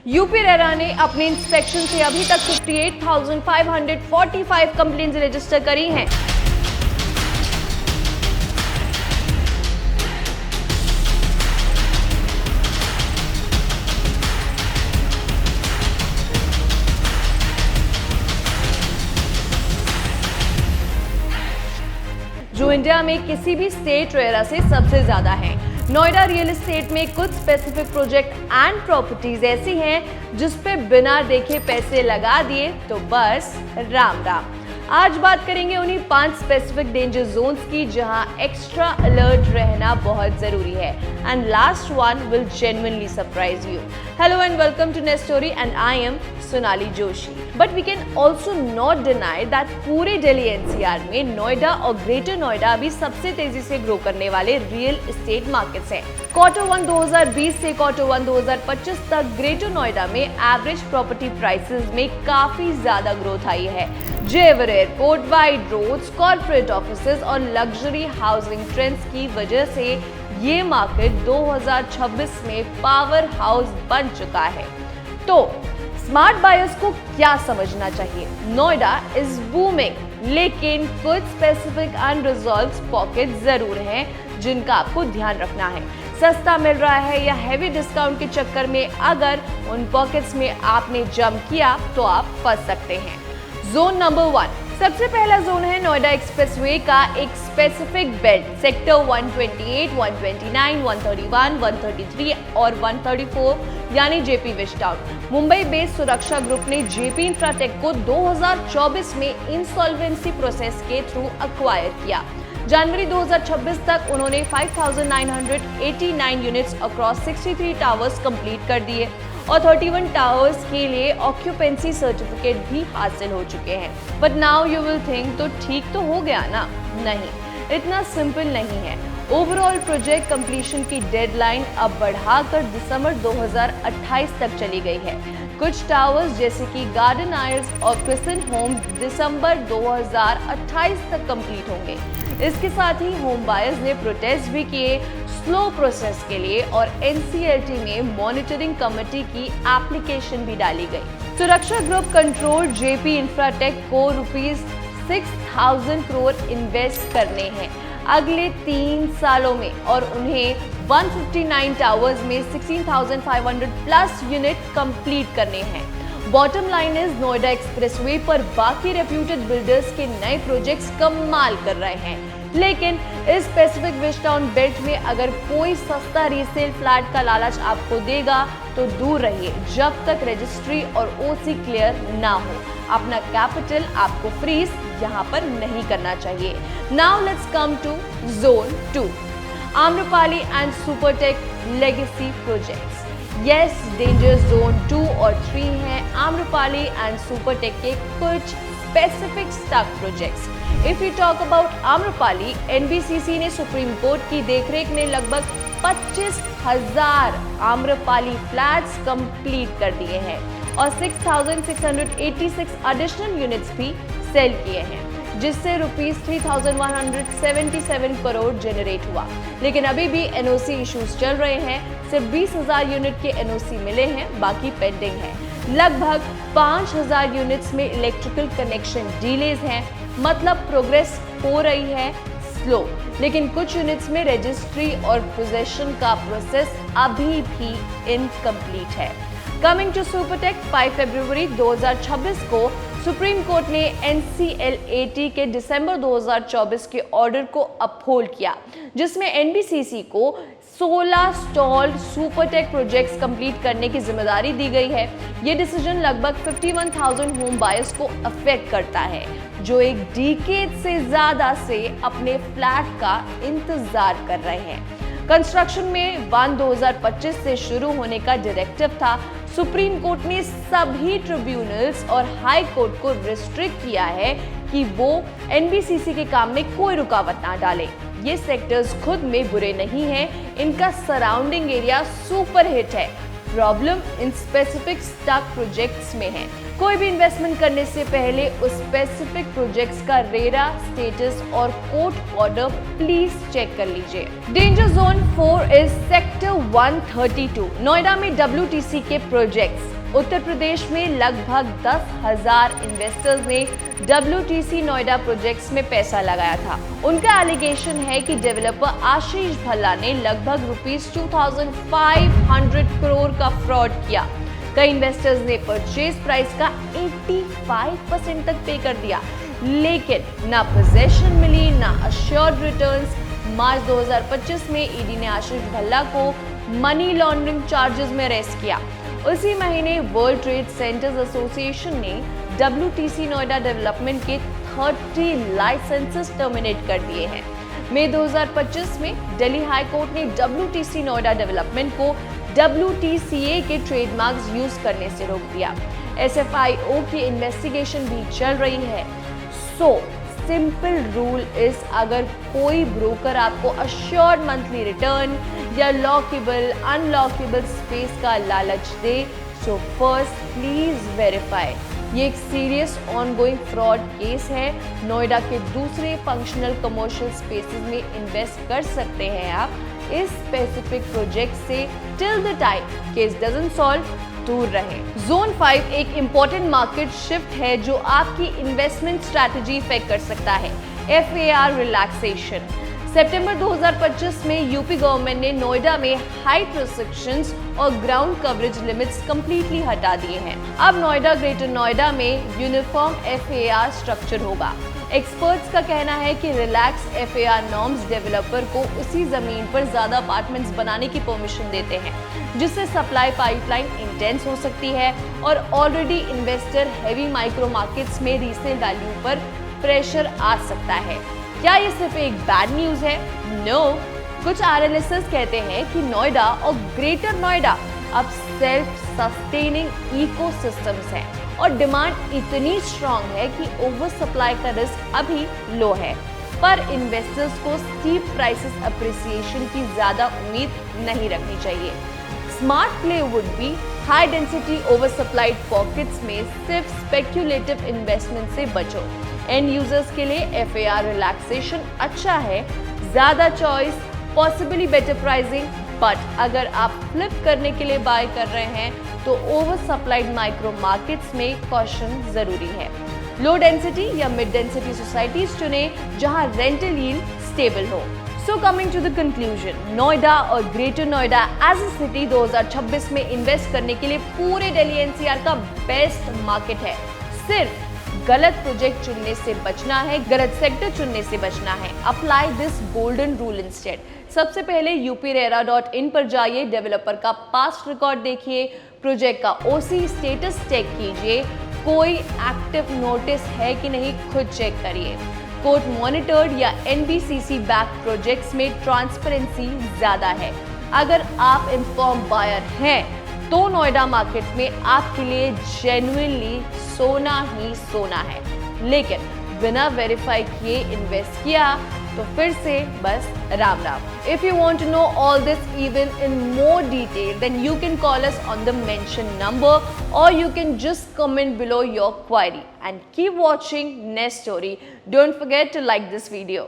UP RERA ने अपने inspection से अभी तक 58,545 कंप्लेंट्स रजिस्टर करी हैं। जो इंडिया में किसी भी स्टेट रेरा से सबसे ज्यादा है। नोएडा रियल एस्टेट में कुछ स्पेसिफिक प्रोजेक्ट एंड प्रॉपर्टीज ऐसी हैं जिस पे बिना देखे पैसे लगा दिए तो बस राम राम। आज बात करेंगे उन्हीं 5 स्पेसिफिक डेंजर जोन्स की जहां एक्स्ट्रा अलर्ट रहना बहुत जरूरी है। And last one will genuinely surprise you. Hello and welcome to next story and I am Sonali Joshi. But we can also not deny that पूरे दिल्ली एनसीआर में नोएडा और ग्रेटर नोएडा अभी सबसे तेजी से ग्रो करने वाले रियल एस्टेट मार्केट्स हैं। Q1 2020 से Q1 2025 तक ग्रेटर नोएडा में एवरेज प्रॉपर्टी प्राइसेस में काफी ज्यादा ग्रोथ आई है। Jewar airport, wide roads, corporate offices और लग्जरी हाउसिंग ट्रेंड्स की वजह से ये मार्केट 2026 में पावर हाउस बन चुका है। तो स्मार्ट बायर्स को क्या समझना चाहिए? नोएडा इज बूमिंग, लेकिन कुछ स्पेसिफिक अनरिजॉल्व्ड पॉकेट जरूर हैं जिनका आपको ध्यान रखना है। सस्ता मिल रहा है या हैवी डिस्काउंट के चक्कर में अगर उन पॉकेट्स में आपने जंप किया तो आप फंस सकते हैं। जोन नंबर 1, सबसे पहला जोन है नोएडा एक्सप्रेसवे का एक स्पेसिफिक बेल्ट, सेक्टर 128, 129, 131, 133 और 134 यानी जेपी वेस्टटाउन। मुंबई बेस्ड सुरक्षा ग्रुप ने जेपी इंफ्राटेक को 2024 में इंसॉल्वेंसी प्रोसेस के थ्रू अक्वायर किया। जनवरी 2026 तक उन्होंने 5,989 यूनिट्स अक्रॉस 63 टावर्स कंप्लीट कर दिए और 31 टावर्स के लिए ऑक्यूपेंसी सर्टिफिकेट भी हासिल हो चुके हैं। But now you will think तो ठीक तो हो गया ना? नहीं, इतना सिंपल नहीं है। ओवरऑल प्रोजेक्ट कंप्लीशन की डेडलाइन अब बढ़ाकर दिसंबर 2028 तक चली गई है। कुछ टावर्स जैसे कि गार्डन आइल्स और क्रिसेंट होम्स दिसंबर 2028 तक कंप्लीट होंगे। इसके साथ ही होम बायर्स ने प्रोटेस्ट भी किए स्लो प्रोसेस के लिए और एनसीएलटी में मॉनिटरिंग कमेटी की एप्लीकेशन भी डाली गई। सुरक्षा ग्रुप कंट्रोल जेपी इंफ्राटेक को ₹6,000 करोड़ इन्वेस्ट करने हैं अगले 3 सालों में और उन्हें 159 टावर्स में 16,500 प्लस यूनिट कंप्लीट करने हैं। Bottom line is Noida expressway पर बाकी रेप्यूटेड बिल्डर्स के नए प्रोजेक्ट्स कमाल कर रहे हैं, लेकिन इस स्पेसिफिक वेस्टटाउन बेल्ट में अगर कोई सस्ता रीसेल फ्लैट का लालच आपको देगा तो दूर रहिए जब तक रजिस्ट्री और ओसी क्लियर ना हो। अपना कैपिटल आपको फ्रीज यहाँ पर नहीं करना चाहिए। Now let's come to zone 2, Amrapali and Supertech legacy projects. Yes, danger zone 2 और 3 हैं आम्रपाली एंड सुपरटेक के कुछ specific stock projects. If you talk about Amrapali, NBCC ने सुप्रीम कोर्ट की देखरेख में लगभग 25,000 आम्रपाली फ्लैट्स कंप्लीट कर दिए हैं और 6,686 एडिशनल यूनिट्स भी सेल किए हैं, जिससे ₹3,177 करोड़ जनरेट हुआ। लेकिन अभी भी एनओसी इश्यूज चल रहे हैं। सिर्फ 20,000 यूनिट के एनओसी मिले हैं, बाकी पेंडिंग है। लगभग 5,000 यूनिट्स में इलेक्ट्रिकल कनेक्शन डिलेज हैं, मतलब प्रोग्रेस हो रही है स्लो, लेकिन कुछ यूनिट्स में रजिस्ट्री और पोजेशन का प्रोसेस अभी भी इनकम्प्लीट है। कमिंग टू सुपरटेक, 5 फरवरी 2026 को सुप्रीम कोर्ट ने एनसीएलएटी के दिसंबर 2024 के ऑर्डर को अपहोल्ड किया, जिसमें एनबीसीसी को 16 स्टॉल्ड सुपरटेक प्रोजेक्ट्स कंप्लीट करने की जिम्मेदारी दी गई है। ये डिसीजन लगभग 51,000 होम बायर्स को अफेक्ट करता है, जो एक डिकेड से ज्यादा से अपने फ्लैट का इंतजार कर रहे हैं। कंस्ट्रक्शन में 1/2025 से शुरू होने का डायरेक्टिव था। सुप्रीम कोर्ट ने सभी ट्रिब्यूनल्स और हाई कोर्ट को रिस्ट्रिक्ट किया है कि वो एनबीसीसी के काम में कोई रुकावट ना डाले। ये सेक्टर्स खुद में बुरे नहीं हैं, इनका सराउंडिंग एरिया सुपर हिट है। Problem in specific stock projects में है। कोई भी इन्वेस्टमेंट करने से पहले उस स्पेसिफिक प्रोजेक्ट्स का रेरा स्टेटस और कोर्ट ऑर्डर प्लीज चेक कर लीजिए। Danger zone 4 is sector 132। Noida में WTC के प्रोजेक्ट्स। उत्तर प्रदेश में लगभग 10,000 इन्वेस्टर्स ने WTC नोएडा प्रोजेक्ट्स में पैसा लगाया था। उनका एलिगेशन है कि डेवलपर आशीष भल्ला ने लगभग ₹2,500 करोड़ का फ्रॉड किया। कई इन्वेस्टर्स ने परचेज प्राइस का 85% तक पे कर दिया, लेकिन ना पोजेशन मिली ना अश्योर्ड रिटर्न्स। मार्च 2025 में ईडी ने आशीष भल्ला को मनी लॉन्ड्रिंग चार्जेस में अरेस्ट किया। उसी महीने वर्ल्ड ट्रेड सेंटर्स एसोसिएशन ने WTC नोएडा डेवलपमेंट के 30 लाइसेंसेस टर्मिनेट कर दिए हैं। मई 2025 में दिल्ली हाई कोर्ट ने WTC नोएडा डेवलपमेंट को WTCA के ट्रेडमार्क्स यूज करने से रोक दिया। SFIO की इन्वेस्टिगेशन भी चल रही है। सिंपल रूल इज, अगर कोई ब्रोकर आपको अश्योर्ड मंथली रिटर्न या लॉकेबल अनलॉकेबल स्पेस का लालच दे, सो फर्स्ट प्लीज वेरीफाई। ये एक सीरियस ऑनगोइंग फ्रॉड केस है। नोएडा के दूसरे फंक्शनल कमर्शियल स्पेसेस में इन्वेस्ट कर सकते हैं आप। इस स्पेसिफिक प्रोजेक्ट से till the time case doesn't solve दूर रहें। जोन 5 एक इंपॉर्टेंट मार्केट शिफ्ट है जो आपकी इन्वेस्टमेंट स्ट्रैटेजी इफेक्ट कर सकता है। FAR relaxation. सितंबर 2025 में यूपी गवर्नमेंट ने नोएडा में हाइट रिस्ट्रिक्शंस और ग्राउंड कवरेज लिमिट्स कंप्लीटली हटा दिए हैं। अब नोएडा ग्रेटर नोएडा में यूनिफॉर्म FAR स्ट्रक्चर होगा। एक्सपर्ट्स का कहना है कि रिलैक्स FAR नॉर्म्स डेवलपर को उसी जमीन पर ज्यादा अपार्टमेंट्स बनाने की परमिशन देते हैं, जिससे सप्लाई पाइपलाइन इंटेंस हो सकती है और already investor heavy micro markets में रीसेल वैल्यू पर प्रेशर आ सकता है। क्या ये सिर्फ एक बैड न्यूज है? नो। कुछ RLSs कहते हैं कि नोएडा और ग्रेटर नोएडा अब सेल्फ सस्टेनिंग इकोसिस्टम्स हैं और डिमांड इतनी स्ट्रांग है कि ओवर सप्लाई का रिस्क अभी लो है, पर इन्वेस्टर्स को स्टीप प्राइसेस अप्रिसिएशन की ज्यादा उम्मीद नहीं रखनी चाहिए। Smart play would be high density over supplied pockets में सिर्फ स्पेक्यूलेटिव इन्वेस्टमेंट से बचो। एंड यूजर्स के लिए FAR रिलैक्सेशन अच्छा है, ज्यादा choice, possibly better pricing, but अगर आप फ्लिप करने के लिए बाय कर रहे हैं तो ओवर सप्लाइड माइक्रो मार्केट्स में कॉशन जरूरी है। लो डेंसिटी या मिड डेंसिटी सोसाइटीज चुने जहां रेंटल यील्ड स्टेबल हो। So coming to the conclusion, Noida और greater Noida as a city 2026 में इन्वेस्ट करने के लिए पूरे दिल्ली NCR का बेस्ट मार्केट है। सिर्फ गलत प्रोजेक्ट चुनने से बचना है, गलत सेक्टर चुनने से बचना है। Apply this golden rule instead. सबसे पहले uprera.in पर जाइए, डेवलपर का पास्ट रिकॉर्ड देखिए, प्रोजेक्ट का OC स्टेटस चेक कीजिए, कोई एक्टिव नोटिस है कि नहीं खुद चेक करिए। कोर्ट मॉनिटर्ड या NBCC बैक प्रोजेक्ट्स में ट्रांसपेरेंसी ज्यादा है। अगर आप इन्फॉर्म बायर हैं तो नोएडा मार्केट में आपके लिए जेन्युइनली सोना ही सोना है, लेकिन बिना वेरीफाई किए इन्वेस्ट किया तो फिर से बस Ram Ram. If you want to know all this even in more detail, then you can call us on the mentioned number or you can just comment below your query and keep watching next story. Don't forget to like this video.